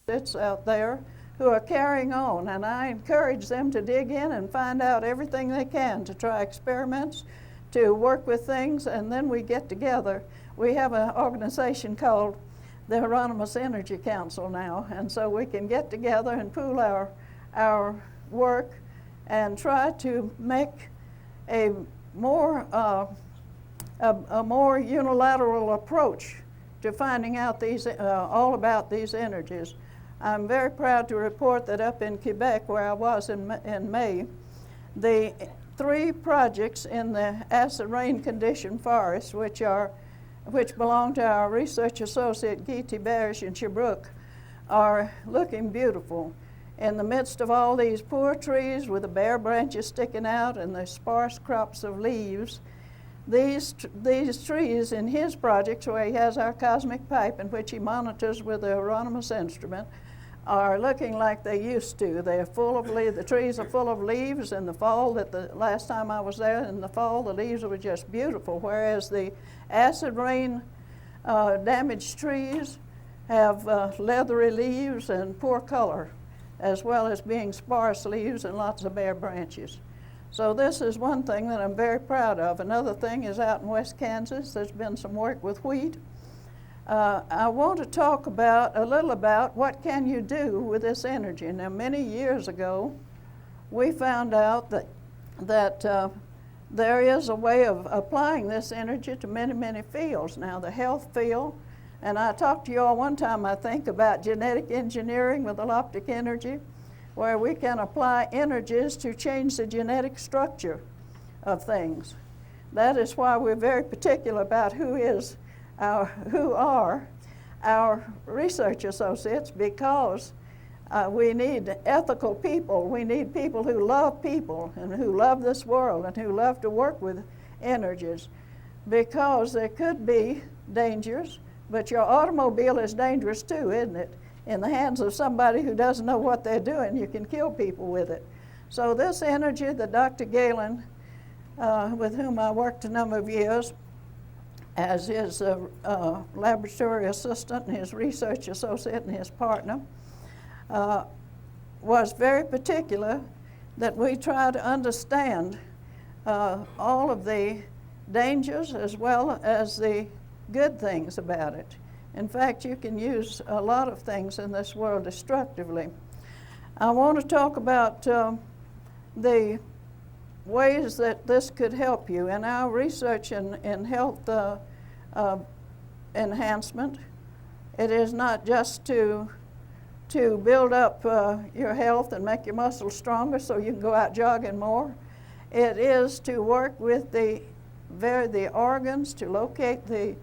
it's out there who are carrying on, and I encourage them to dig in and find out everything they can to try experiments, to work with things, and then we get together. We have an organization called the Hieronymous Energy Council now, and so we can get together and pool our work and try to make a more unilateral approach to finding out these all about these energies. I'm very proud to report that up in Quebec, where I was in May, the 3 projects in the acid rain conditioned forests, which belong to our research associate GEET in Sherbrooke, are looking beautiful. In the midst of all these poor trees with the bare branches sticking out and the sparse crops of leaves, these trees in his projects, where he has our cosmic pipe in which he monitors with the Hieronymous instrument, are looking like they used to. They're full of leaves. The trees are full of leaves. In the fall, the last time I was there in the fall, the leaves were just beautiful, whereas the acid rain damaged trees have leathery leaves and poor color, as well as being sparse leaves and lots of bare branches. So this is one thing that I'm very proud of. Another thing is out in West Kansas, there's been some work with wheat. I want to talk a little about what can you do with this energy. Now, many years ago, we found out that there is a way of applying this energy to many, many fields. Now, the health field, and I talked to you all one time, I think, about genetic engineering with Eloptic energy, where we can apply energies to change the genetic structure of things. That is why we're very particular about who are our research associates, because we need ethical people. We need people who love people and who love this world and who love to work with energies, because there could be dangers, but your automobile is dangerous too, isn't it? In the hands of somebody who doesn't know what they're doing, you can kill people with it. So this energy that Dr. Galen, with whom I worked a number of years as his laboratory assistant and his research associate and his partner, was very particular that we try to understand all of the dangers as well as the good things about it. In fact, you can use a lot of things in this world destructively. I want to talk about the ways that this could help you. In our research in health enhancement, it is not just to build up your health and make your muscles stronger so you can go out jogging more. It is to work with the organs to locate the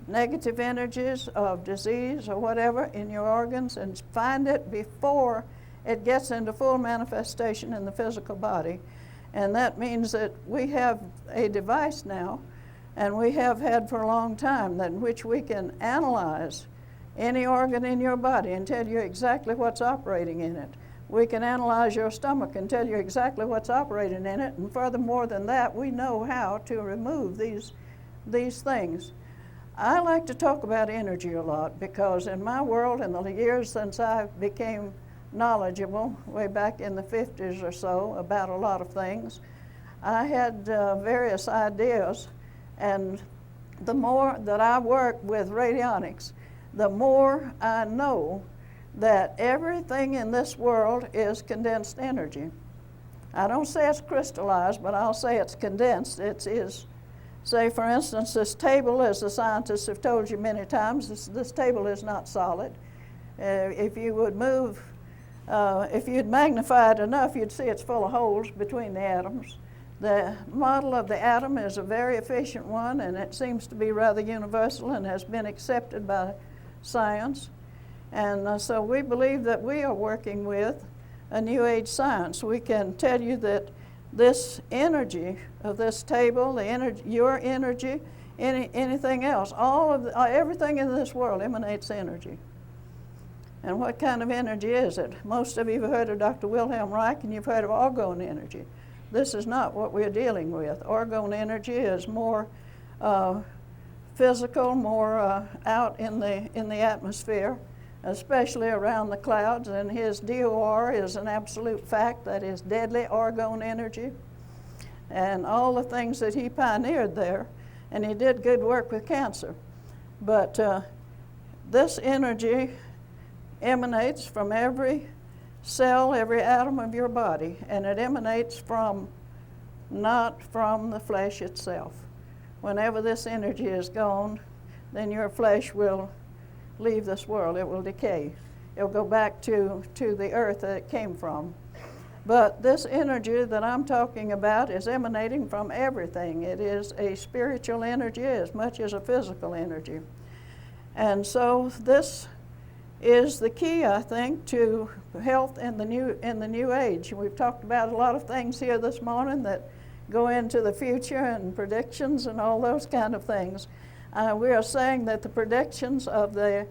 negative energies of disease or whatever in your organs and find it before it gets into full manifestation in the physical body. And that means that we have a device now, and we have had for a long time, in which we can analyze any organ in your body and tell you exactly what's operating in it. We can analyze your stomach and tell you exactly what's operating in it, and furthermore than that, we know how to remove these things. I like to talk about energy a lot because in my world, in the years since I became knowledgeable, way back in the 50s or so, about a lot of things, I had various ideas, and the more that I work with radionics, the more I know that everything in this world is condensed energy. I don't say it's crystallized, but I'll say it's condensed. It is. Say, for instance, this table, as the scientists have told you many times, this table is not solid. If you would move, if you'd magnify it enough, you'd see it's full of holes between the atoms. The model of the atom is a very efficient one, and it seems to be rather universal and has been accepted by science. And so we believe that we are working with a new age science. We can tell you that this energy of this table, the energy, your energy, anything else, everything in this world emanates energy. And what kind of energy is it? Most of you have heard of Dr. Wilhelm Reich, and you've heard of orgone energy. This is not what we're dealing with. Orgone energy is more physical, more out in the atmosphere, especially around the clouds. And his DOR is an absolute fact, that is deadly argon energy, and all the things that he pioneered there. And he did good work with cancer. But this energy emanates from every cell, every atom of your body, and it emanates not from the flesh itself. Whenever this energy is gone, then your flesh will leave this world. It will decay. It will go back to the earth that it came from. But this energy that I'm talking about is emanating from everything. It is a spiritual energy as much as a physical energy. And so this is the key, I think, to health in the new age. We've talked about a lot of things here this morning that go into the future and predictions and all those kind of things. We are saying that the predictions of the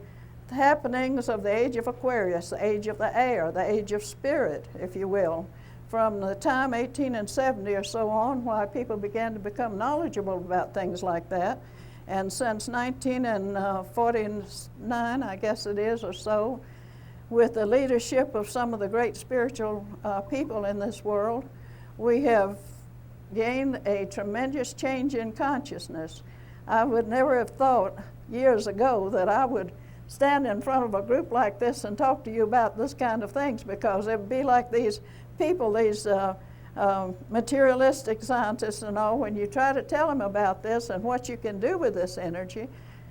happenings of the age of Aquarius, the age of the air, the age of spirit, if you will, from the time 1870 or so on, why people began to become knowledgeable about things like that. And since 1949, I guess it is, or so, with the leadership of some of the great spiritual people in this world, we have gained a tremendous change in consciousness. I would never have thought years ago that I would stand in front of a group like this and talk to you about this kind of things, because it would be like these people, these materialistic scientists and all, when you try to tell them about this and what you can do with this energy,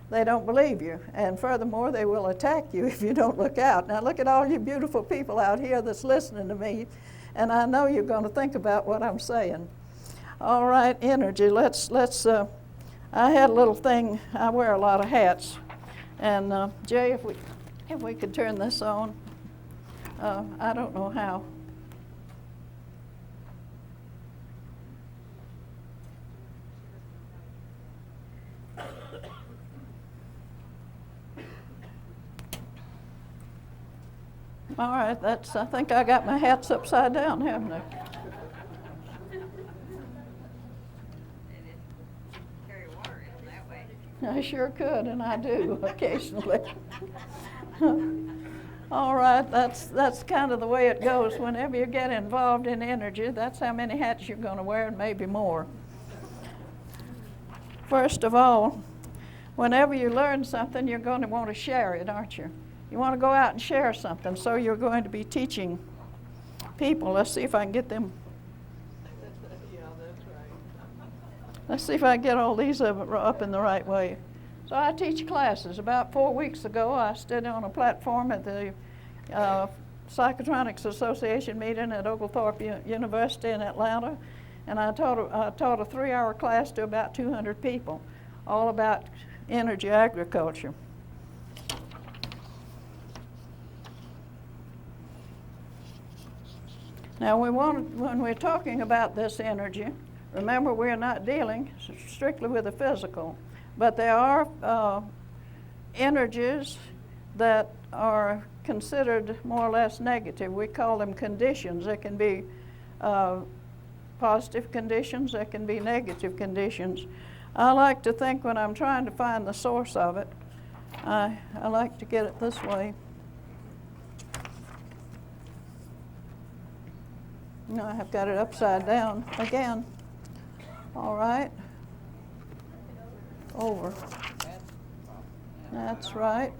they don't believe you. And furthermore, they will attack you if you don't look out. Now look at all you beautiful people out here that's listening to me, and I know you're going to think about what I'm saying. All right, energy. Let's. I had a little thing. I wear a lot of hats, and Jay, if we could turn this on. I don't know how. All right, I think I got my hats upside down, haven't I? Carry water in that way. I sure could, and I do occasionally. All right, that's kind of the way it goes. Whenever you get involved in energy, that's how many hats you're going to wear, and maybe more. First of all, whenever you learn something, you're going to want to share it, aren't you? You want to go out and share something, so you're going to be teaching people. Let's see if I can get them. Yeah, that's right. Let's see if I can get all these up in the right way. So I teach classes. About 4 weeks ago, I stood on a platform at the Psychotronics Association meeting at Oglethorpe University in Atlanta, and I taught a 3-hour class to about 200 people, all about energy agriculture. Now, when we're talking about this energy, remember we're not dealing strictly with the physical, but there are energies that are considered more or less negative. We call them conditions. They can be positive conditions, they can be negative conditions. I like to think, when I'm trying to find the source of it, I like to get it this way. No, I have got it upside down again. All right. Over. That's right.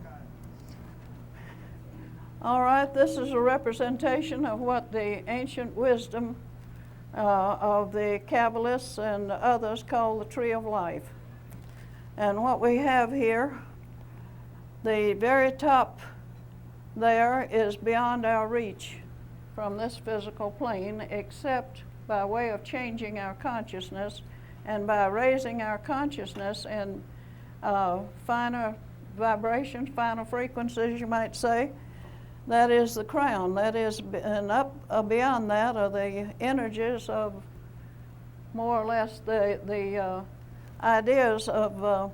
All right, this is a representation of what the ancient wisdom of the Kabbalists and others call the tree of life. And what we have here, the very top there is beyond our reach from this physical plane, except by way of changing our consciousness and by raising our consciousness in finer vibrations, finer frequencies, you might say. That is the crown. That is, and up beyond that are the energies of more or less the ideas of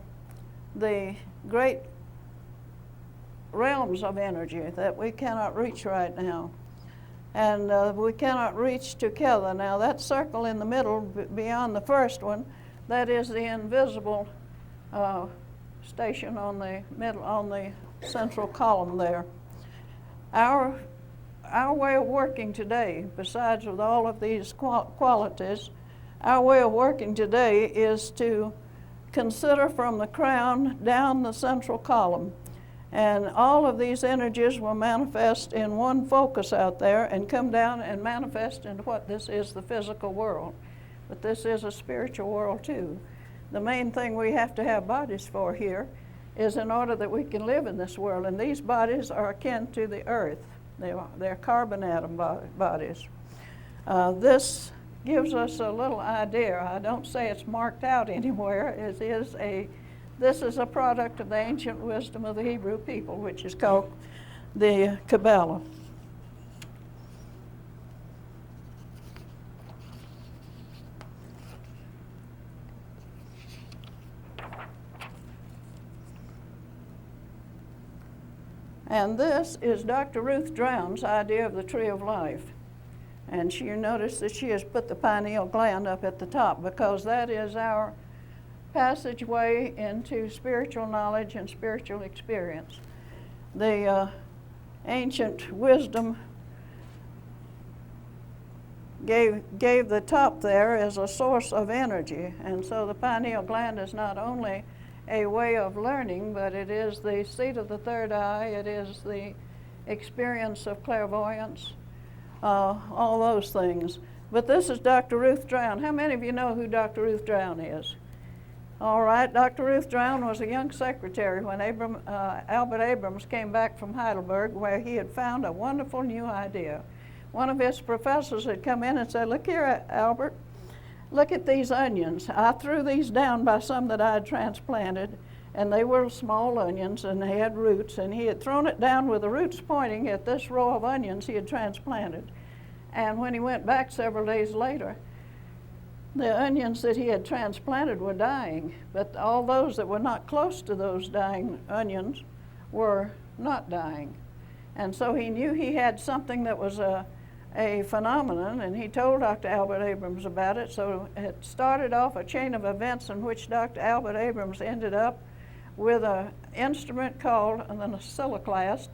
the great realms of energy that we cannot reach right now. And we cannot reach together. Now that circle in the middle, beyond the first one, that is the invisible station on the middle, on the central column there. Our way of working today, besides with all of these qualities, our way of working today is to consider from the crown down the central column. And all of these energies will manifest in one focus out there and come down and manifest into what this is, the physical world. But this is a spiritual world too. The main thing we have to have bodies for here is in order that we can live in this world. And these bodies are akin to the earth. They're carbon atom bodies. This gives us a little idea. I don't say it's marked out anywhere. This is a product of the ancient wisdom of the Hebrew people, which is called the Kabbalah. And this is Dr. Ruth Drown's idea of the tree of life. And you notice that she has put the pineal gland up at the top because that is our passageway into spiritual knowledge and spiritual experience. The ancient wisdom gave the top there as a source of energy. And so the pineal gland is not only a way of learning, but it is the seat of the third eye, it is the experience of clairvoyance, all those things. But this is Dr. Ruth Drown. How many of you know who Dr. Ruth Drown is? All right, Dr. Ruth Drown was a young secretary when Albert Abrams came back from Heidelberg, where he had found a wonderful new idea. One of his professors had come in and said, "Look here, Albert, look at these onions. I threw these down by some that I had transplanted, and they were small onions, and they had roots, and he had thrown it down with the roots pointing at this row of onions he had transplanted. And when he went back several days later, the onions that he had transplanted were dying, but all those that were not close to those dying onions were not dying. And so he knew he had something that was a phenomenon, and he told Dr. Albert Abrams about it. So it started off a chain of events in which Dr. Albert Abrams ended up with an instrument called an oscilloclast,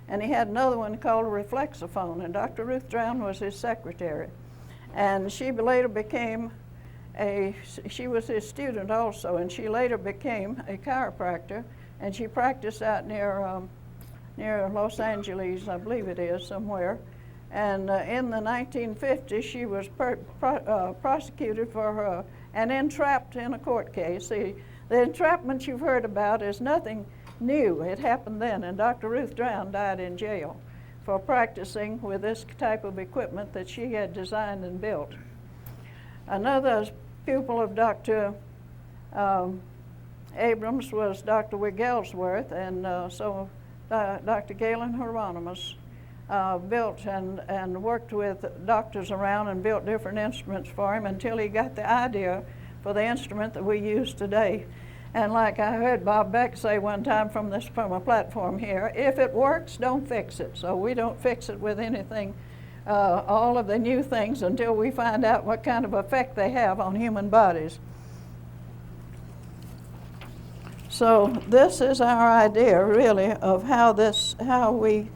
and he had another one called a reflexophone, and Dr. Ruth Drown was his secretary. And she later became she was his student also, and she later became a chiropractor, and she practiced out near Los Angeles, I believe it is, somewhere. And in the 1950s, she was prosecuted for and entrapped in a court case. The entrapment you've heard about is nothing new. It happened then, and Dr. Ruth Drown died in jail for practicing with this type of equipment that she had designed and built. Another pupil of Dr. Abrams was Dr. Wigglesworth, and so Dr. Galen Hieronymous built and worked with doctors around and built different instruments for him until he got the idea for the instrument that we use today. And like I heard Bob Beck say one time from a platform here, if it works, don't fix it. So we don't fix it with anything, all of the new things, until we find out what kind of effect they have on human bodies. So this is our idea, really, of how we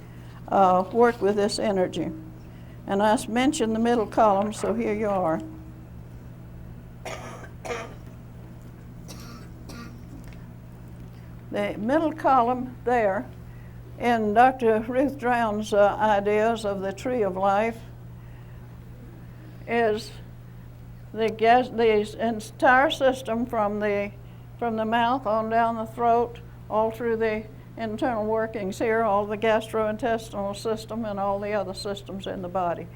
work with this energy. And I mentioned the middle column, so here you are. The middle column there in Dr. Ruth Drown's ideas of the tree of life is the entire system from the mouth on down the throat, all through the internal workings here, all the gastrointestinal system and all the other systems in the body.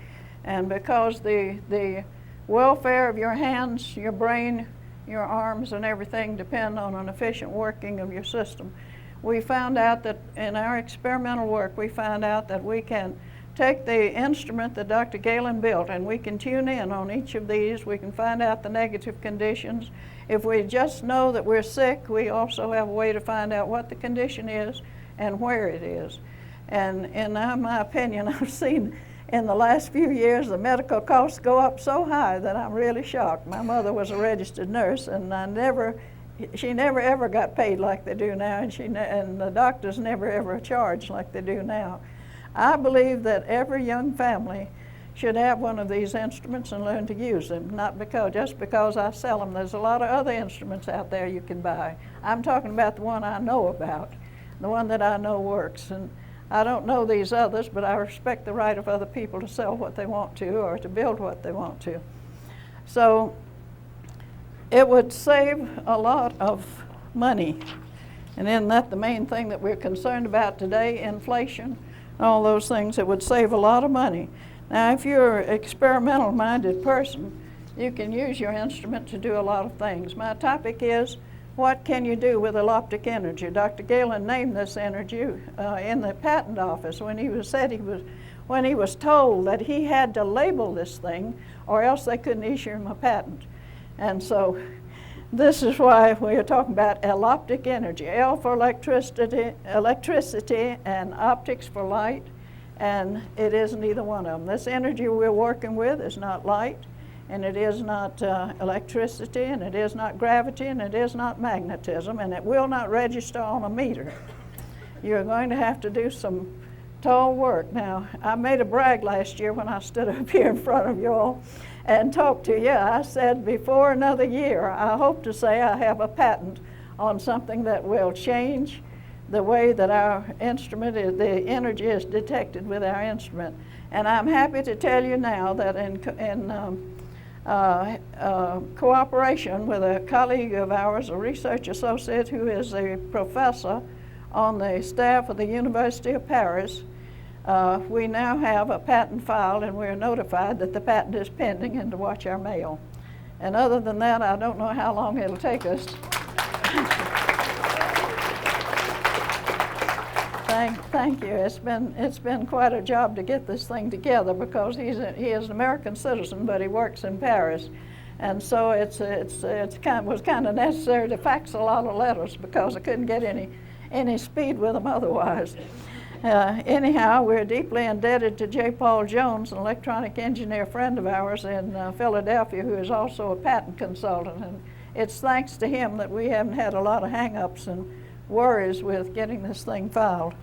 And because the welfare of your hands, your brain, your arms and everything depend on an efficient working of your system, we found out that in our experimental work, we found out that we can take the instrument that Dr. Galen built and we can tune in on each of these. We can find out the negative conditions. If we just know that we're sick, we also have a way to find out what the condition is and where it is. And in my opinion, I've seen in the last few years the medical costs go up so high that I'm really shocked. My mother was a registered nurse, and I never she never ever got paid like they do now, and the doctors never ever charged like they do now. I believe that every young family should have one of these instruments and learn to use them, not just because I sell them. There's a lot of other instruments out there you can buy. I'm talking about the one I know about, the one that I know works. And I don't know these others, but I respect the right of other people to sell what they want to or to build what they want to. So it would save a lot of money. And isn't that the main thing that we're concerned about today, inflation, all those things? It would save a lot of money. Now, if you're an experimental-minded person, you can use your instrument to do a lot of things. My topic is, what can you do with Eloptic energy? Dr. Galen named this energy in the patent office when he was told that he had to label this thing or else they couldn't issue him a patent. And so this is why we are talking about Eloptic energy. L for electricity and optics for light. And it isn't either one of them. This energy we're working with is not light, and it is not electricity, and it is not gravity, and it is not magnetism, and it will not register on a meter. You're going to have to do some tall work. Now, I made a brag last year when I stood up here in front of you all and talked to you. I said, before another year, I hope to say I have a patent on something that will change the way that our instrument is, the energy is detected with our instrument. And I'm happy to tell you now that in cooperation with a colleague of ours, a research associate who is a professor on the staff of the University of Paris, we now have a patent filed, and we're notified that the patent is pending and to watch our mail. And other than that, I don't know how long it'll take us. Thank you. It's been quite a job to get this thing together because he is an American citizen, but he works in Paris, and so was kind of necessary to fax a lot of letters because I couldn't get any speed with them otherwise. Anyhow, we're deeply indebted to J. Paul Jones, an electronic engineer friend of ours in Philadelphia, who is also a patent consultant, and it's thanks to him that we haven't had a lot of hang-ups and worries with getting this thing filed.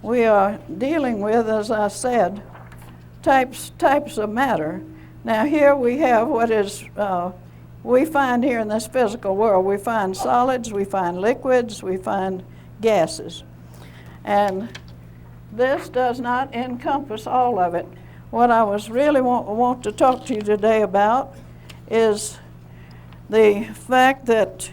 We are dealing with, as I said, types of matter. Now here we have what is, we find here in this physical world, we find solids, we find liquids, we find gases. And this does not encompass all of it. What I was really want to talk to you today about is the fact that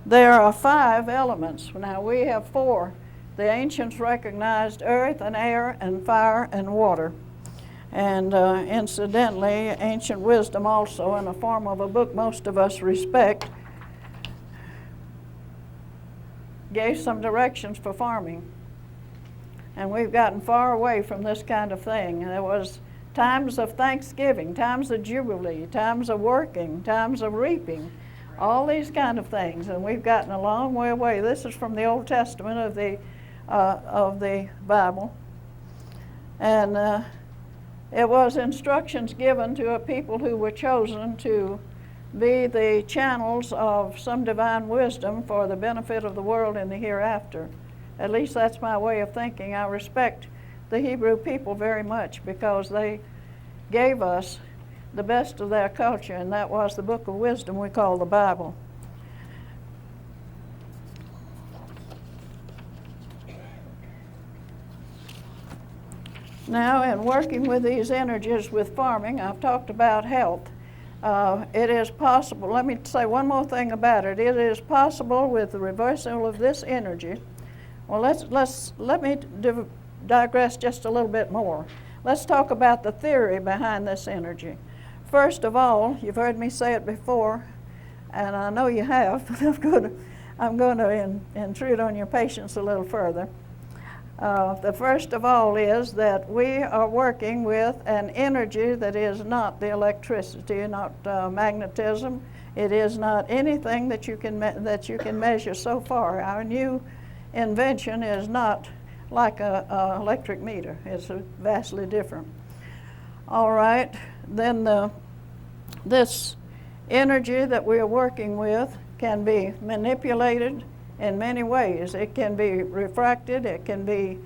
there are 5 elements. Now we have 4. The ancients recognized earth and air and fire and water. And incidentally, ancient wisdom also, in the form of a book most of us respect, gave some directions for farming. And we've gotten far away from this kind of thing. There was times of thanksgiving, times of jubilee, times of working, times of reaping, all these kind of things, and we've gotten a long way away. This is from the Old Testament of the Bible, and it was instructions given to a people who were chosen to be the channels of some divine wisdom for the benefit of the world in the hereafter. At least that's my way of thinking. I respect the Hebrew people very much because they gave us the best of their culture, and that was the book of wisdom we call the Bible. Now, in working with these energies with farming, I've talked about health. It is possible, let me say one more thing about it. It is possible with the reversal of this energy. Well, let me digress just a little bit more. Let's talk about the theory behind this energy. First of all, you've heard me say it before, and I know you have, but I'm going to intrude on your patience a little further. The first of all is that we are working with an energy that is not the electricity, not magnetism. It is not anything that you can measure so far. Our new invention is not like an electric meter. It's vastly different. All right, then this energy that we are working with can be manipulated in many ways. It can be refracted, it can be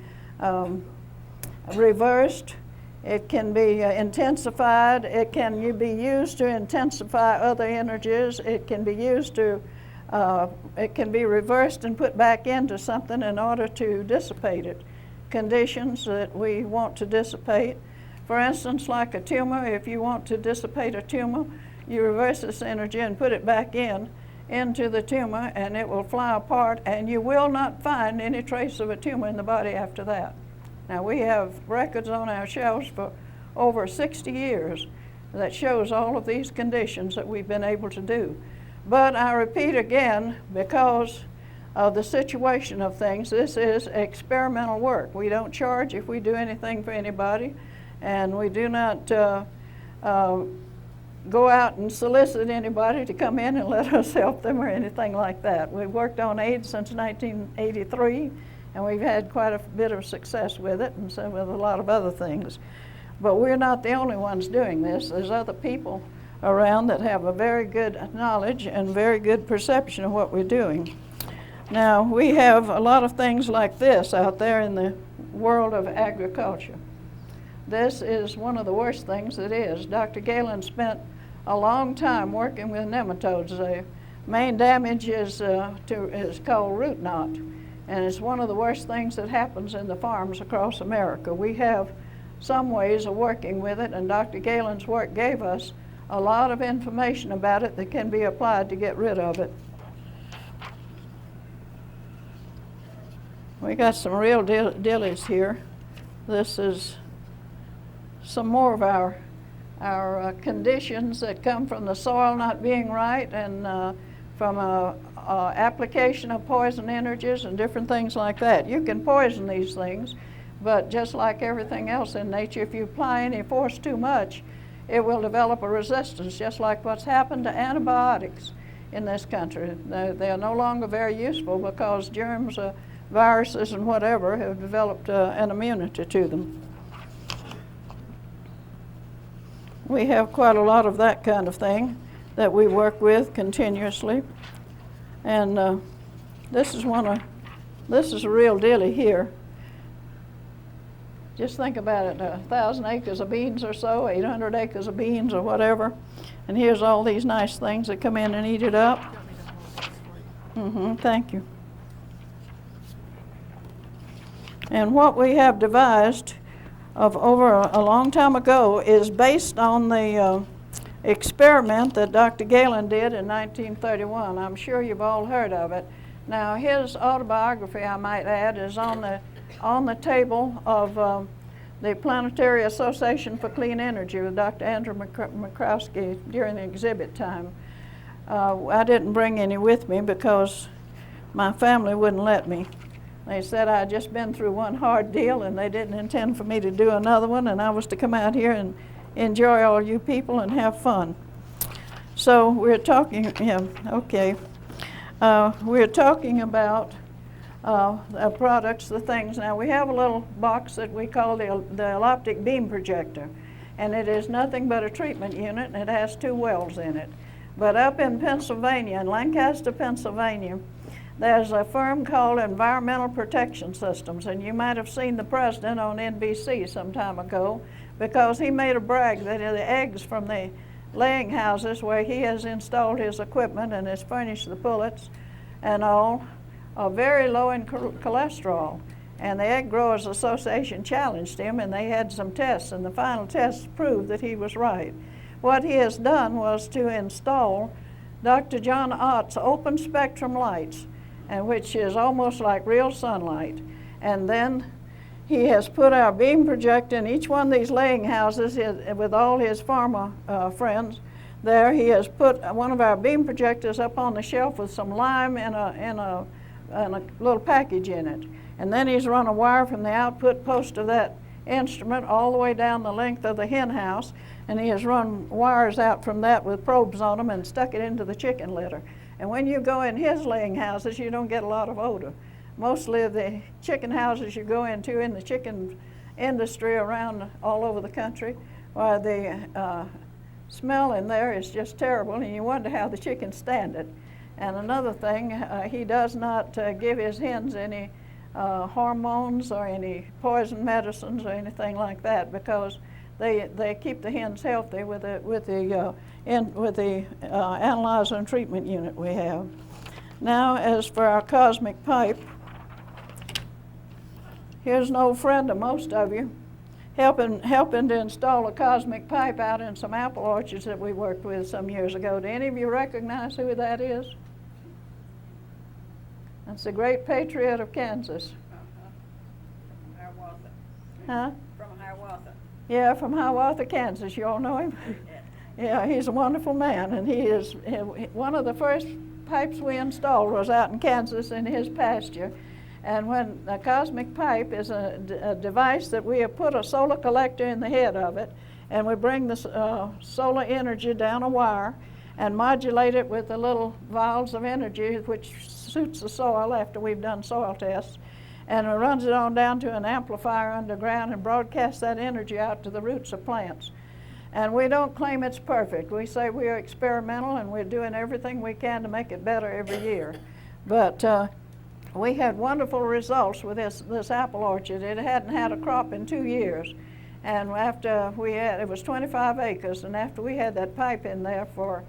reversed, it can be intensified, it can be used to intensify other energies, it can be used to, it can be reversed and put back into something in order to dissipate it. Conditions that we want to dissipate. For instance, like a tumor, if you want to dissipate a tumor, you reverse this energy and put it back into the tumor, and it will fly apart, and you will not find any trace of a tumor in the body after that. Now, we have records on our shelves for over 60 years that shows all of these conditions that we've been able to do. But I repeat again, because of the situation of things, this is experimental work. We don't charge if we do anything for anybody, and we do not go out and solicit anybody to come in and let us help them or anything like that. We've worked on AIDS since 1983, and we've had quite a bit of success with it, and so with a lot of other things. But we're not the only ones doing this. There's other people around that have a very good knowledge and very good perception of what we're doing. Now, we have a lot of things like this out there in the world of agriculture. This is one of the worst things that is. Dr. Galen spent a long time working with nematodes. The main damage is called root knot, and it's one of the worst things that happens in the farms across America. We have some ways of working with it, and Dr. Galen's work gave us a lot of information about it that can be applied to get rid of it. We got some real dillies here. This is some more of our conditions that come from the soil not being right, and from application of poison energies and different things like that. You can poison these things, but just like everything else in nature, if you apply any force too much, it will develop a resistance, just like what's happened to antibiotics in this country. They are no longer very useful because germs, viruses, and whatever have developed an immunity to them. We have quite a lot of that kind of thing that we work with continuously. And this is a real dilly here. Just think about it, 1,000 acres of beans or so, 800 acres of beans or whatever. And here's all these nice things that come in and eat it up. Thank you. And what we have devised of over a long time ago is based on the experiment that Dr. Galen did in 1931. I'm sure you've all heard of it. Now, his autobiography, I might add, is on the table of the Planetary Association for Clean Energy with Dr. Andrew Mikrowski during the exhibit time. I didn't bring any with me because my family wouldn't let me. They said I'd just been through one hard deal and they didn't intend for me to do another one, and I was to come out here and enjoy all you people and have fun. So we're talking, we're talking about products, the things. Now we have a little box that we call the Eloptic beam projector, and it is nothing but a treatment unit, and it has 2 wells in it. But up in Pennsylvania, in Lancaster, Pennsylvania, there's a firm called Environmental Protection Systems, and you might have seen the president on NBC some time ago because he made a brag that the eggs from the laying houses where he has installed his equipment and has furnished the pullets and all are very low in cholesterol. And the Egg Growers Association challenged him, and they had some tests, and the final tests proved that he was right. What he has done was to install Dr. John Ott's open spectrum lights, and which is almost like real sunlight. And then he has put our beam projector in each one of these laying houses with all his farmer friends there. He has put one of our beam projectors up on the shelf with some lime and a little package in it. And then he's run a wire from the output post of that instrument all the way down the length of the hen house, and he has run wires out from that with probes on them and stuck it into the chicken litter. And when you go in his laying houses, you don't get a lot of odor. Mostly the chicken houses you go into in the chicken industry around all over the country, the smell in there is just terrible, and you wonder how the chickens stand it. And another thing, he does not give his hens any hormones or any poison medicines or anything like that, because they keep the hens healthy with the analyzer and treatment unit we have. Now, as for our cosmic pipe, here's an old friend of most of you, helping to install a cosmic pipe out in some apple orchards that we worked with some years ago. Do any of you recognize who that is? That's the great patriot of Kansas. From Hiawatha. Huh? From Hiawatha. Yeah, from Hiawatha, Kansas. You all know him? Yeah, he's a wonderful man, and he is one of the first pipes we installed was out in Kansas in his pasture. And when a cosmic pipe is a device that we have put a solar collector in the head of it, and we bring the solar energy down a wire and modulate it with the little vials of energy which suits the soil after we've done soil tests, and it runs it on down to an amplifier underground and broadcasts that energy out to the roots of plants. And we don't claim it's perfect. We say we are experimental and we're doing everything we can to make it better every year. But we had wonderful results with this apple orchard. It hadn't had a crop in 2 years. And after it was 25 acres, and after we had that pipe in there for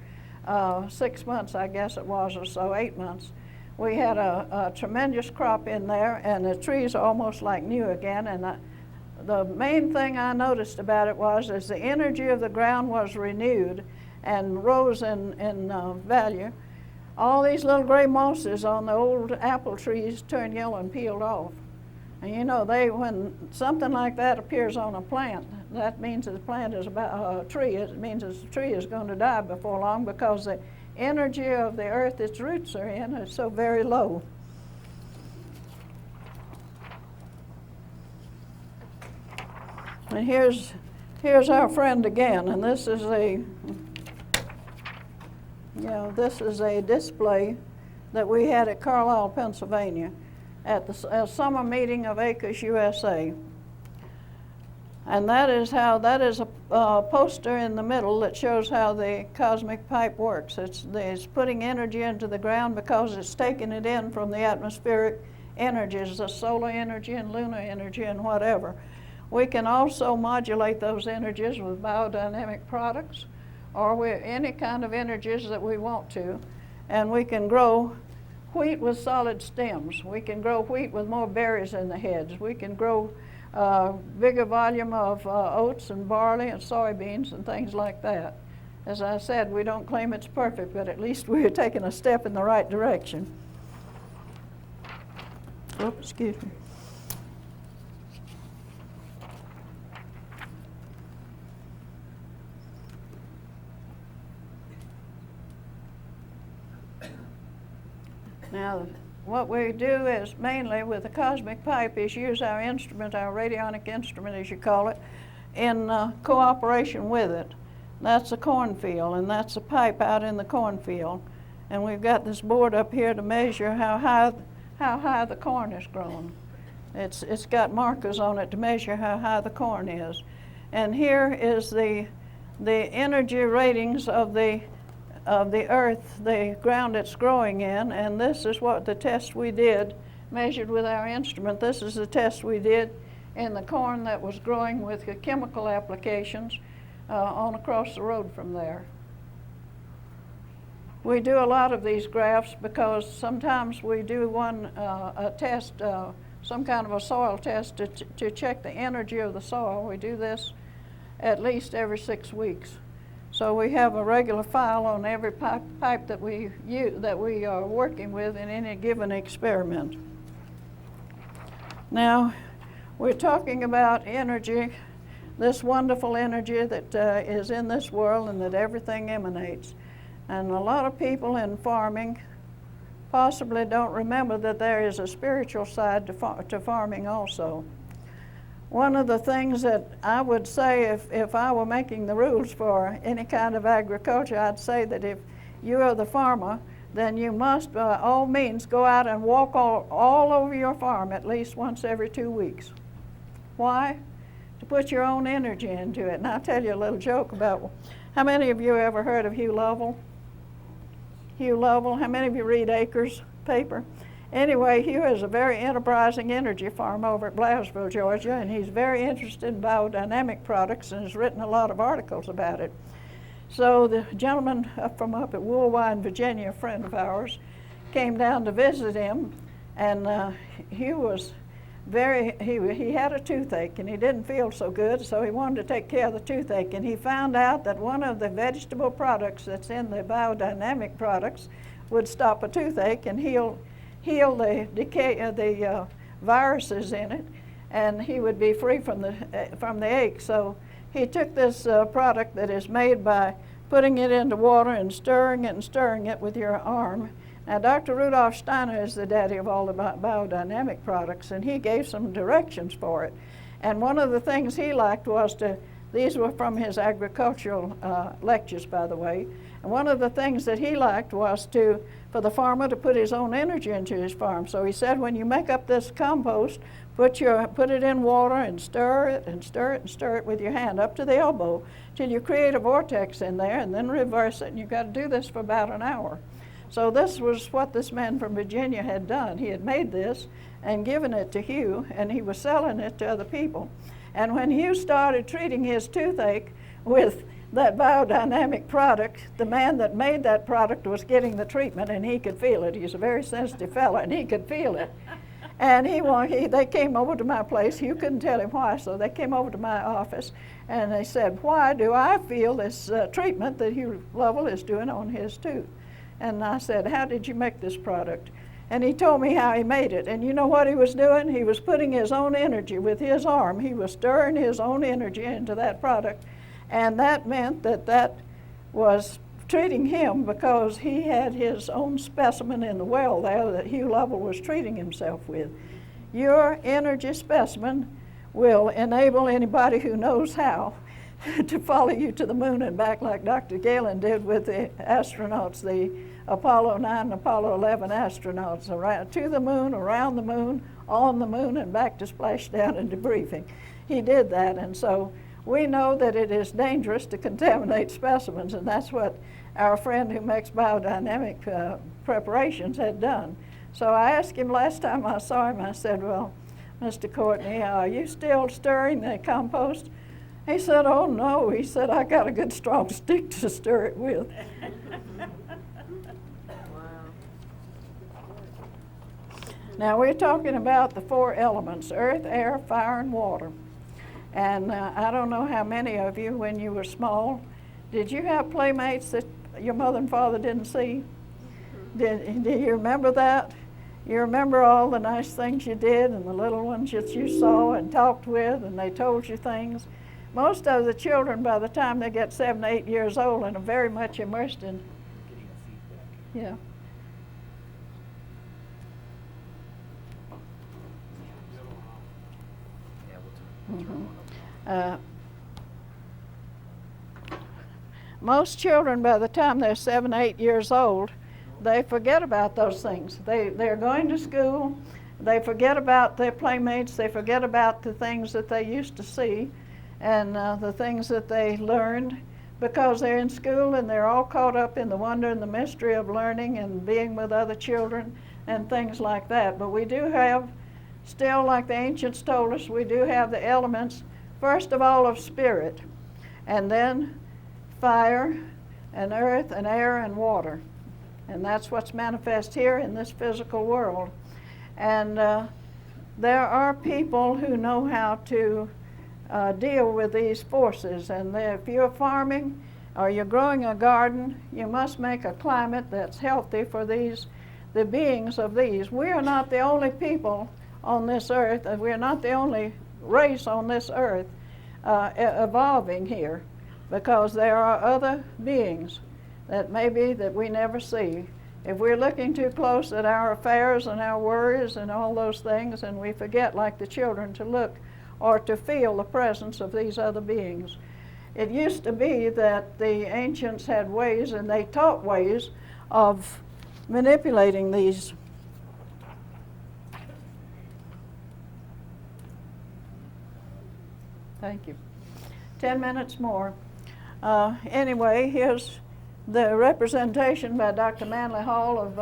6 months, I guess it was, or so, 8 months, we had a tremendous crop in there, and the trees are almost like new again. And the main thing I noticed about it was the energy of the ground was renewed and rose in value. All these little gray mosses on the old apple trees turned yellow and peeled off. And you know, when something like that appears on a plant, that means that the plant is about a tree. It means that the tree is going to die before long, because the energy of the earth its roots are in is so very low. And here's our friend again, and this is a display that we had at Carlisle, Pennsylvania, at the summer meeting of Acres USA. And that is a poster in the middle that shows how the cosmic pipe works. It's putting energy into the ground because it's taking it in from the atmospheric energies, the solar energy and lunar energy and whatever. We can also modulate those energies with biodynamic products or with any kind of energies that we want to. And we can grow wheat with solid stems. We can grow wheat with more berries in the heads. We can grow bigger volume of oats and barley and soybeans and things like that. As I said, we don't claim it's perfect, but at least we're taking a step in the right direction. Oh, excuse me. Now, what we do is mainly with the cosmic pipe is use our instrument, our radionic instrument as you call it, in cooperation with it. That's a cornfield, and that's a pipe out in the cornfield. And we've got this board up here to measure how high the corn is grown. It's got markers on it to measure how high the corn is. And here is the energy ratings of the earth, the ground it's growing in, and this is what the test we did, measured with our instrument. This is the test we did in the corn that was growing with the chemical applications on across the road from there. We do a lot of these graphs because sometimes we do a test, some kind of a soil test to check the energy of the soil. We do this at least every 6 weeks. So we have a regular file on every pipe that we are working with in any given experiment. Now, we're talking about energy, this wonderful energy that is in this world and that everything emanates. And a lot of people in farming possibly don't remember that there is a spiritual side to farming also. One of the things that I would say if I were making the rules for any kind of agriculture, I'd say that if you are the farmer, then you must, by all means, go out and walk all over your farm at least once every 2 weeks. Why? To put your own energy into it. And I'll tell you a little joke about, how many of you ever heard of Hugh Lovell? Hugh Lovell. How many of you read Acres paper? Anyway, Hugh is a very enterprising energy farm over at Blairsville, Georgia, and he's very interested in biodynamic products and has written a lot of articles about it. So the gentleman from up at Woolwine, Virginia, a friend of ours, came down to visit him, and Hugh was he had a toothache and he didn't feel so good, so he wanted to take care of the toothache, and he found out that one of the vegetable products that's in the biodynamic products would stop a toothache and heal the decay of the viruses in it, and he would be free from the ache. So he took this product that is made by putting it into water and stirring it with your arm. Now, Dr. Rudolf Steiner is the daddy of all the biodynamic products, and he gave some directions for it. And one of the things he liked was these were from his agricultural lectures, by the way, and one of the things that he liked was for the farmer to put his own energy into his farm. So he said, when you make up this compost, put it in water and stir it and stir it and stir it with your hand up to the elbow till you create a vortex in there, and then reverse it, and you've got to do this for about an hour. So this was what this man from Virginia had done. He had made this and given it to Hugh, and he was selling it to other people. And when Hugh started treating his toothache with that biodynamic product, the man that made that product was getting the treatment, and he could feel it. He's a very sensitive fellow, and he could feel it. And they came over to my place. Hugh couldn't tell him why, so they came over to my office, and they said, why do I feel this treatment that Hugh Lovell is doing on his tooth? And I said, how did you make this product? And he told me how he made it. And you know what he was doing? He was putting his own energy with his arm. He was stirring his own energy into that product. And that meant that was treating him, because he had his own specimen in the well there that Hugh Lovell was treating himself with. Your energy specimen will enable anybody who knows how to follow you to the moon and back, like Dr. Galen did with the astronauts, the Apollo 9 and Apollo 11 astronauts, to the moon, around the moon, on the moon, and back to splash down and debriefing. He did that, and so we know that it is dangerous to contaminate specimens, and that's what our friend who makes biodynamic preparations had done. So I asked him last time I saw him, I said, well, Mr. Courtney, are you still stirring the compost? He said, oh no. He said, I got a good strong stick to stir it with. Now we're talking about the 4 elements: earth, air, fire, and water. And I don't know how many of you, when you were small, did you have playmates that your mother and father didn't see? Do you remember that? You remember all the nice things you did and the little ones that you saw and talked with, and they told you things? Most of the children, by the time they get 7, 8 years old, and are very much immersed in. Yeah. Mm-hmm. Most children, by the time they're 7, 8 years old, they forget about those things. They're going to school, they forget about their playmates, they forget about the things that they used to see and the things that they learned, because they're in school and they're all caught up in the wonder and the mystery of learning and being with other children and things like that. But we do have, still like the ancients told us, we do have the elements, first of all of spirit, and then fire and earth and air and water. And that's what's manifest here in this physical world. And there are people who know how to deal with these forces. And if you're farming or you're growing a garden, you must make a climate that's healthy for the beings of these. We are not the only people on this earth, and we're not the only race on this earth evolving here, because there are other beings that maybe that we never see. If we're looking too close at our affairs and our worries and all those things, and we forget, like the children, to look or to feel the presence of these other beings. It used to be that the ancients had ways, and they taught ways of manipulating these. Thank you. 10 minutes more. Anyway, the representation by Dr. Manly Hall of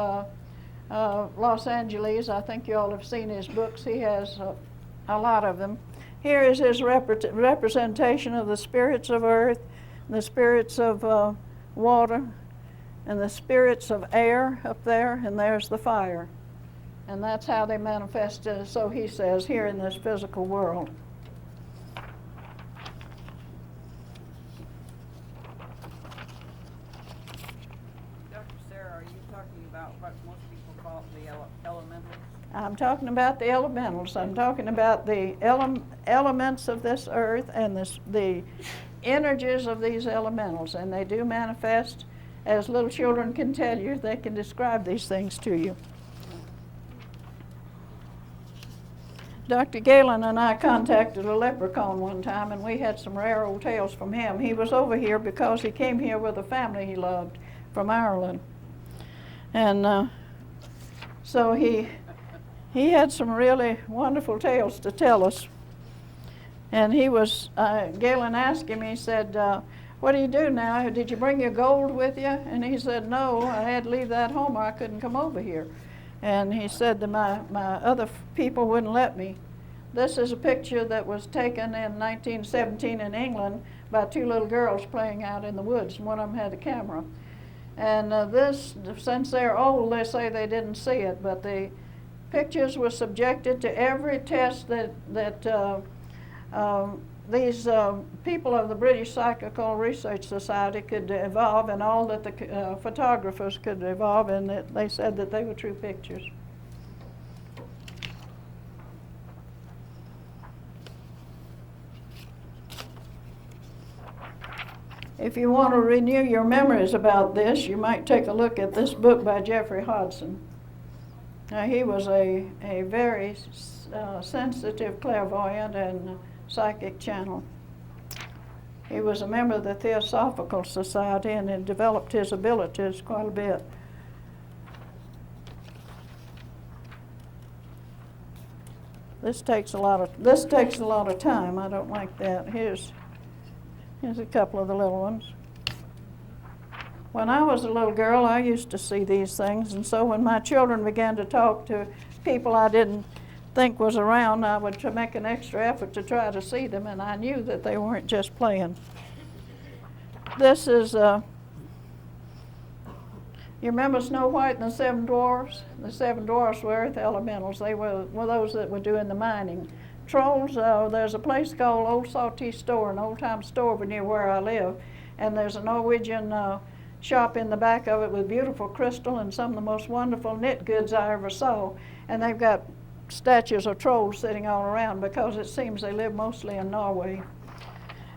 Los Angeles. I think you all have seen his books. He has a lot of them. Here is his representation of the spirits of earth, the spirits of water, and the spirits of air up there, and there's the fire. And that's how they manifest, so he says, here in this physical world. Dr. Sarah, are you talking about what most people call the elementals? I'm talking about the elementals. I'm talking about the elements of this earth and the energies of these elementals. And they do manifest, as little children can tell you. They can describe these things to you. Dr. Galen and I contacted a leprechaun one time, and we had some rare old tales from him. He was over here because he came here with a family he loved from Ireland. And so he had some really wonderful tales to tell us. And he was, Galen asked him, he said, what do you do now? Did you bring your gold with you? And he said, no, I had to leave that home or I couldn't come over here. And he said that my other people wouldn't let me. This is a picture that was taken in 1917 in England by two little girls playing out in the woods, and one of them had a camera. And this, since they're old, they say they didn't see it, but the pictures were subjected to every test that these people of the British Psychical Research Society could evolve, and all that the photographers could evolve, and they said that they were true pictures. If you want to renew your memories about this, you might take a look at this book by Jeffrey Hodson. Now, he was a very sensitive clairvoyant and psychic channel. He was a member of the Theosophical Society and had developed his abilities quite a bit. This takes a lot of time. I don't like that. Here's a couple of the little ones. When I was a little girl, I used to see these things, and so when my children began to talk to people I didn't think was around, I would make an extra effort to try to see them, and I knew that they weren't just playing. This is, you remember Snow White and the Seven Dwarfs? The Seven Dwarfs were earth elementals. They were those that were doing the mining. Trolls, there's a place called Old Saltee Store, an old-time store near where I live, and there's a Norwegian shop in the back of it with beautiful crystal and some of the most wonderful knit goods I ever saw. And they've got statues of trolls sitting all around because it seems they live mostly in Norway.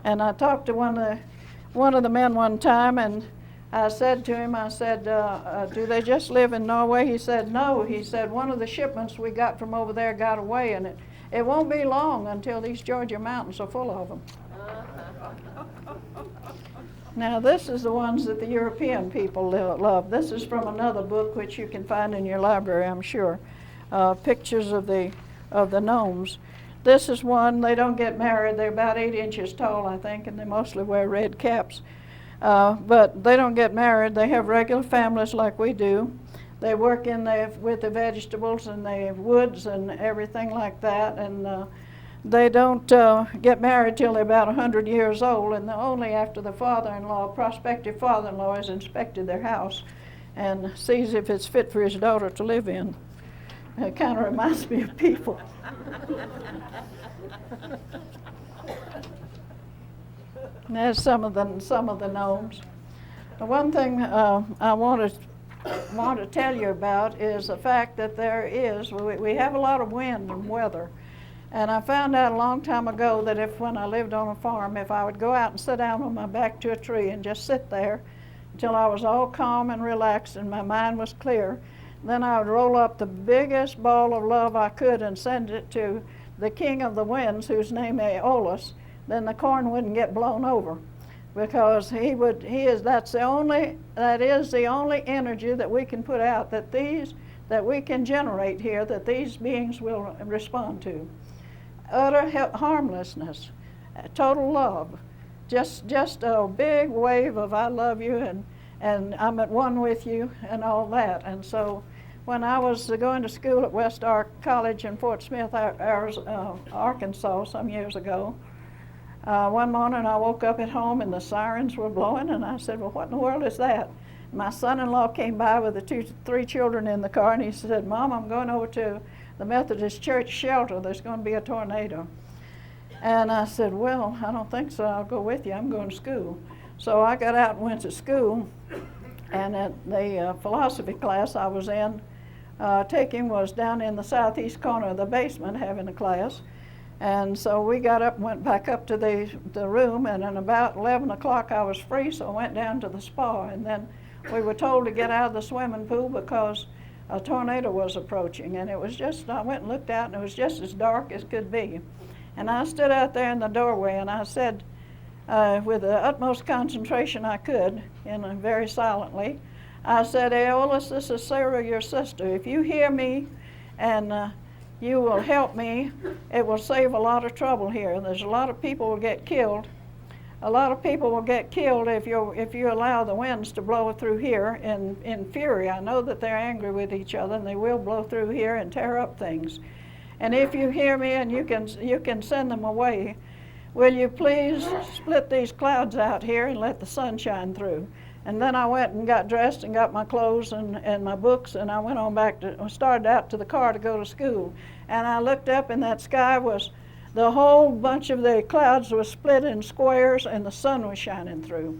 And I talked to one of the men one time, and I said to him, I said, do they just live in Norway? He said, no. He said, one of the shipments we got from over there got away, and it won't be long until these Georgia mountains are full of them. Now, this is the ones that the European people love. This is from another book which you can find in your library, I'm sure. Pictures of the gnomes. This is one. They don't get married. They're about 8 inches tall, I think, and they mostly wear red caps. But they don't get married. They have regular families like we do. They work with the vegetables and the woods and everything like that, and they don't get married till they're about 100 years old, and only after the prospective father-in-law, has inspected their house and sees if it's fit for his daughter to live in. It kind of reminds me of people. And there's some of the gnomes. The one thing I want to tell you about is the fact that we have a lot of wind and weather. And I found out a long time ago that when I lived on a farm, if I would go out and sit down on my back to a tree and just sit there until I was all calm and relaxed and my mind was clear, then I would roll up the biggest ball of love I could and send it to the king of the winds, whose name is Aeolus. Then the corn wouldn't get blown over, because that is the only energy that we can put out, that we can generate here, that these beings will respond to. Utter harmlessness, total love, just a big wave of I love you, and I'm at one with you and all that. And so when I was going to school at West Ark College in Fort Smith, Arkansas, some years ago, one morning I woke up at home and the sirens were blowing, and I said, well, what in the world is that? My son-in-law came by with the three children in the car, and he said, Mom, I'm going over to the Methodist Church shelter. There's going to be a tornado. And I said, well, I don't think so. I'll go with you. I'm going to school. So I got out and went to school, and at the philosophy class I was in, taking was down in the southeast corner of the basement having a class. And so we got up and went back up to the room, and at about 11 o'clock I was free, so I went down to the spa. And then we were told to get out of the swimming pool because a tornado was approaching. And it was just, I went and looked out, and it was just as dark as could be. And I stood out there in the doorway, and I said, with the utmost concentration I could, and very silently, I said, Aeolus, this is Sarah, your sister. If you hear me and you will help me, it will save a lot of trouble here. There's a lot of people will get killed. A lot of people will get killed if you allow the winds to blow through here in fury. I know that they're angry with each other, and they will blow through here and tear up things. And if you hear me and you can send them away, will you please split these clouds out here and let the sun shine through? And then I went and got dressed and got my clothes and my books, and I went on back started out to the car to go to school. And I looked up, and that sky was, the whole bunch of the clouds was split in squares, and the sun was shining through.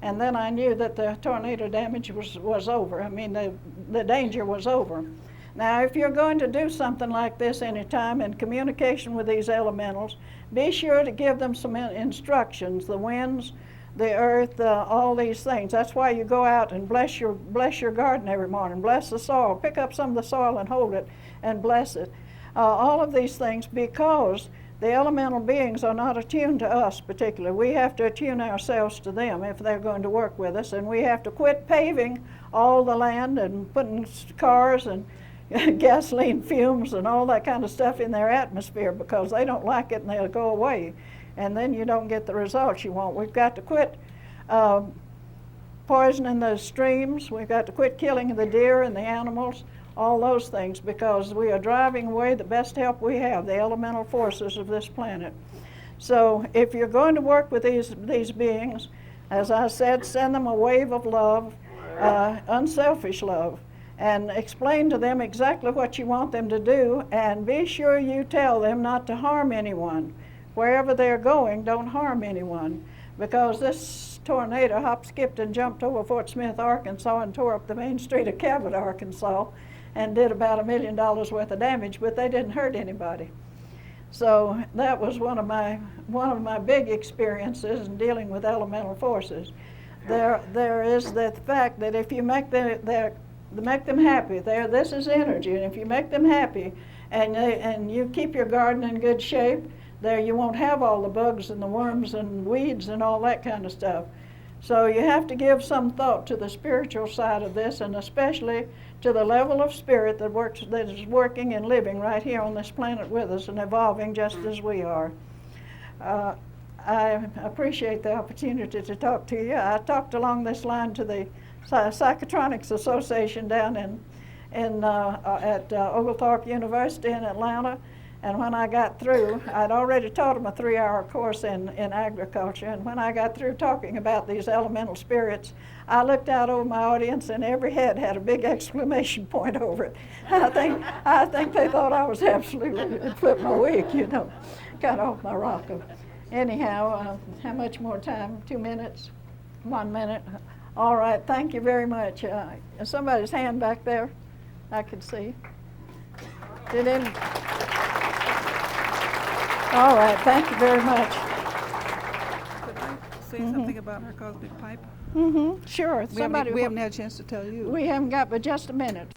And then I knew that the tornado damage was over. I mean, the danger was over. Now, if you're going to do something like this anytime in communication with these elementals, be sure to give them some instructions, the winds, the earth, all these things. That's why you go out and bless your garden every morning. Bless the soil. Pick up some of the soil and hold it and bless it. All of these things, because the elemental beings are not attuned to us particularly. We have to attune ourselves to them if they're going to work with us, and we have to quit paving all the land and putting cars and gasoline fumes and all that kind of stuff in their atmosphere, because they don't like it and they'll go away, and then you don't get the results you want. We've got to quit poisoning the streams. We've got to quit killing the deer and the animals, all those things, because we are driving away the best help we have, the elemental forces of this planet. So if you're going to work with these beings, as I said, send them a wave of love, unselfish love, and explain to them exactly what you want them to do, and be sure you tell them not to harm anyone. Wherever they're going, don't harm anyone, because this tornado hop, skipped, and jumped over Fort Smith, Arkansas, and tore up the main street of Cabot, Arkansas, and did about $1 million worth of damage, but they didn't hurt anybody. So that was one of my big experiences in dealing with elemental forces. There is the fact that if you make them happy, this is energy, and if you make them happy and you keep your garden in good shape, there you won't have all the bugs and the worms and weeds and all that kind of stuff. So you have to give some thought to the spiritual side of this, and especially to the level of spirit that is working and living right here on this planet with us and evolving just as we are. I appreciate the opportunity to talk to you. I talked along this line to the Psychotronics Association down at Oglethorpe University in Atlanta, and when I got through, I'd already taught them a 3-hour course in agriculture, and when I got through talking about these elemental spirits, I looked out over my audience, and every head had a big exclamation point over it. I think they thought I was absolutely, it flipped my wig, got off my rocker. Anyhow, how much more time? 2 minutes? 1 minute? All right, thank you very much. Somebody's hand back there, I could see. Did any? All right, thank you very much. Could I say something about our cosmic pipe? Sure. We haven't had a chance to tell you. We haven't got but just a minute.